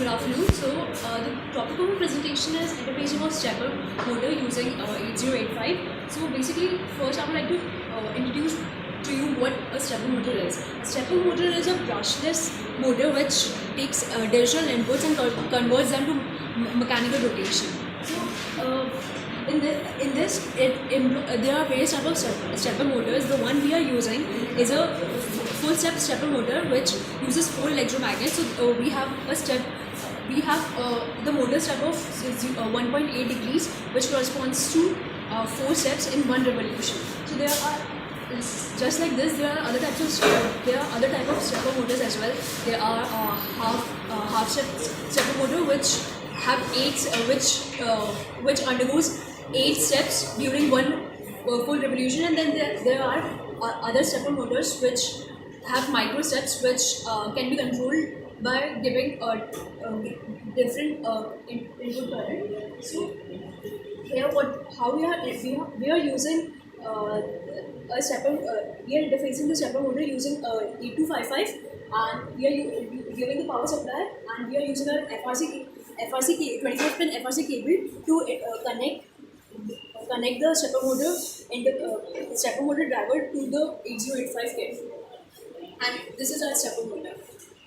Good afternoon. The topic of my presentation is interfacing of stepper motor using 8085. So basically, first I would like to introduce to you what a stepper motor is. A stepper motor is a brushless motor which takes digital inputs and converts them to mechanical rotation. There are various types of stepper motors. The one we are using is a full step stepper motor which uses 4 electromagnets. So we have the motor step of 1.8 degrees, which corresponds to 4 steps in one revolution. So there are, just like this, there are other types of stepper motors as well. There are half step stepper motor which have which undergoes 8 steps during one full revolution, and then there are other stepper motors which have micro steps which can be controlled by giving different input current. So here we are using a stepper. We are interfacing the stepper motor using 8255, and we are giving the power supply, and we are using our FRC 25 pin FRC cable to connect the stepper motor and the stepper motor driver to the 8085 kit. And this is our stepper motor.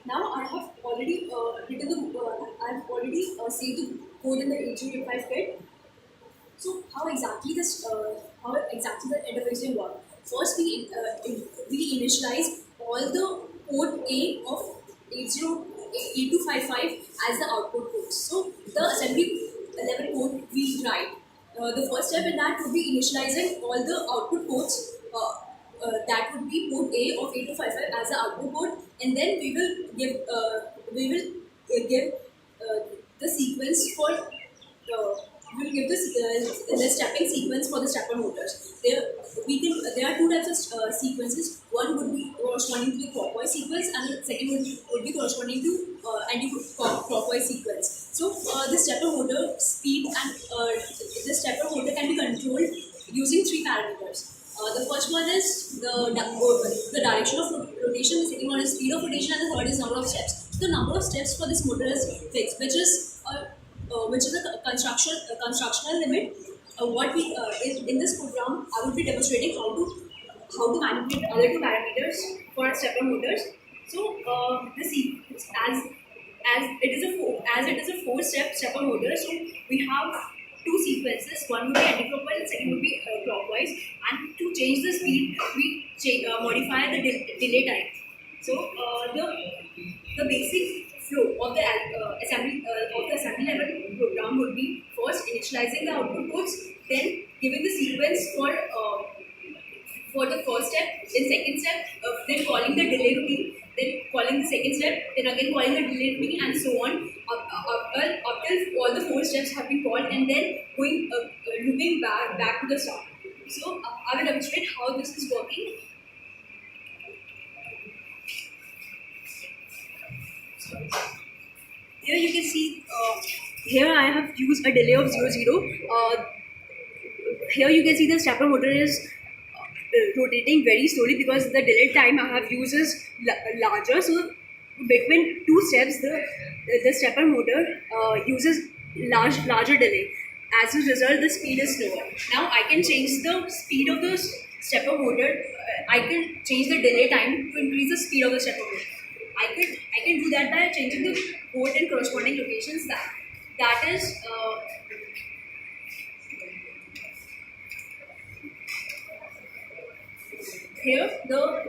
Now I have already saved the code in the 8085 kit. So how exactly the interfacing work? First, we initialize all the port A of 8255 as the output port. So the assembly level code we write. The first step in that would be initializing all the output ports. That would be port A of 8255 as the output port, and then we will give the sequence for we will give the stepping sequence for the stepper motors. There are two types of sequences. One would be corresponding to the clockwise sequence, and the second would be corresponding to anti-clockwise sequence. So the stepper motor speed and the stepper motor can be controlled using 3 parameters. The first one is the direction of rotation, the second one is speed of rotation, and the third is number of steps. So the number of steps for this motor is fixed, which is a constructional limit. What we in this program, I will be demonstrating how to manipulate other 2 parameters for stepper motors. So as it is a 4-step stepper motor, so we have 2 sequences. One would be anti-clockwise and second would be clockwise. And to change the speed, we modify the delay time. So the basic flow of the assembly level program would be first initializing the output ports, then giving the sequence for the first step, then second step, then calling the delay routine, then calling the second step, then again calling the delay routine, and so on up till all the 4 steps have been called, and then going looping back to the start. So I will demonstrate how this is working. Here you can see, here I have used a delay of 00. Here you can see the stepper motor is rotating very slowly because the delay time I have used is larger. So between 2 steps, the stepper motor uses larger delay. As a result, the speed is slower. Now I can change the speed of the stepper motor. I can change the delay time to increase the speed of the stepper motor. I can do that by changing the port and corresponding locations. That is here.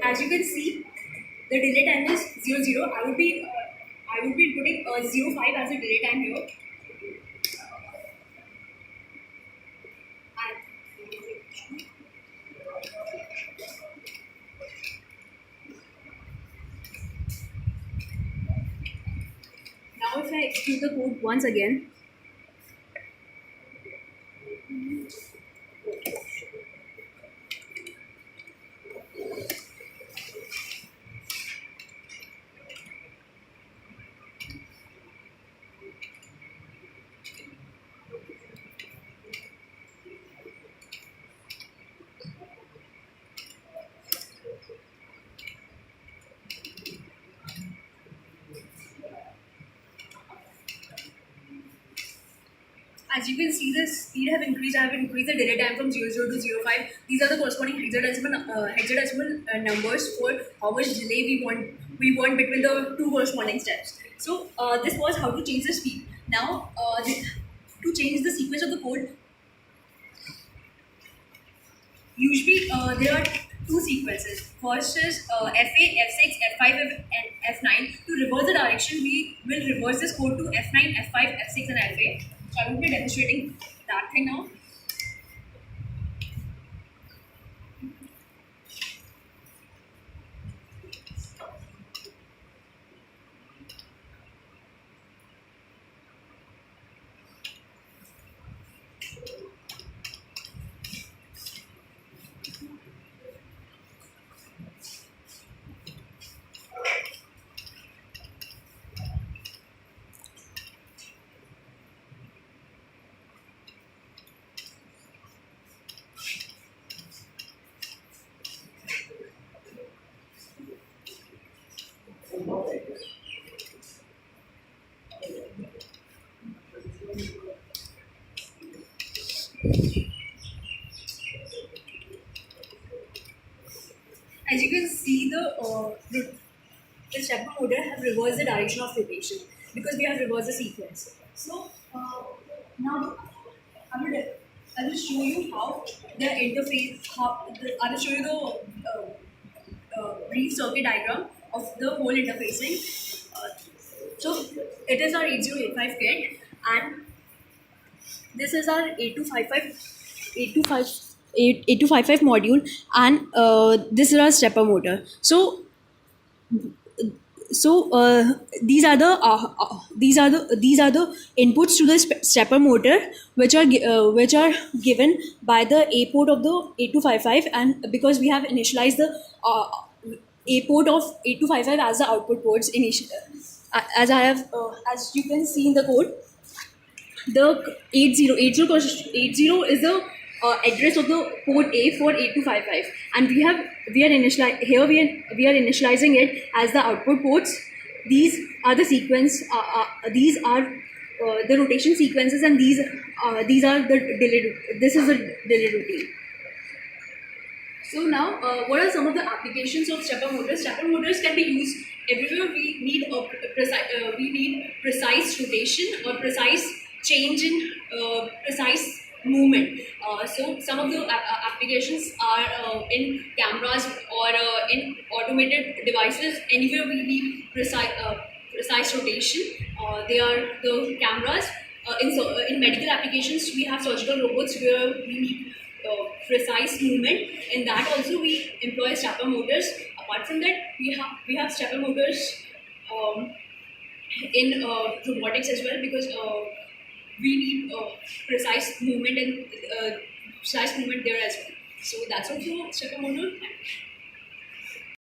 As you can see, the delay time is 00. I will be putting 05 as a delay time here. Now if I execute the code once again, As you can see, the speed have increased. I have increased the delay time from 00 to 05. These are the corresponding hexadecimal numbers for how much delay we want between the two corresponding steps. So this was how to change the speed. Now, to change the sequence of the code, usually there are two sequences. First is FA, F6, F5, and F9. To reverse the direction, we will reverse this code to F9, F5, F6, and FA. So I will be demonstrating that thing now. As you can see, the stepper motor have reversed the direction of rotation because we have reversed the sequence. So now I will show you how the interface, I will show you the brief circuit diagram of the whole interfacing. So it is our 8085 kit, and this is our 8255 module, and this is our stepper motor. So these are the inputs to the stepper motor, which are given by the A port of the 8255, and because we have initialized the A port of 8255 as the output ports initial, as you can see in the code, the 8080 is the address of the port A for 8255, and we are initializing it as the output ports. These are the sequence. These are the rotation sequences, and these are the delay. This is the delay routine. So now, what are some of the applications of stepper motors? Stepper motors can be used everywhere we need precise rotation or precise change in precise movement. So some of the applications are in cameras or in automated devices. Anywhere we need precise rotation, they are the cameras. In medical applications, we have surgical robots where we need precise movement. In that also we employ stepper motors. Apart from that, we have stepper motors in robotics as well, because we need precise movement and precise movement there as well. So that's also stepper motor.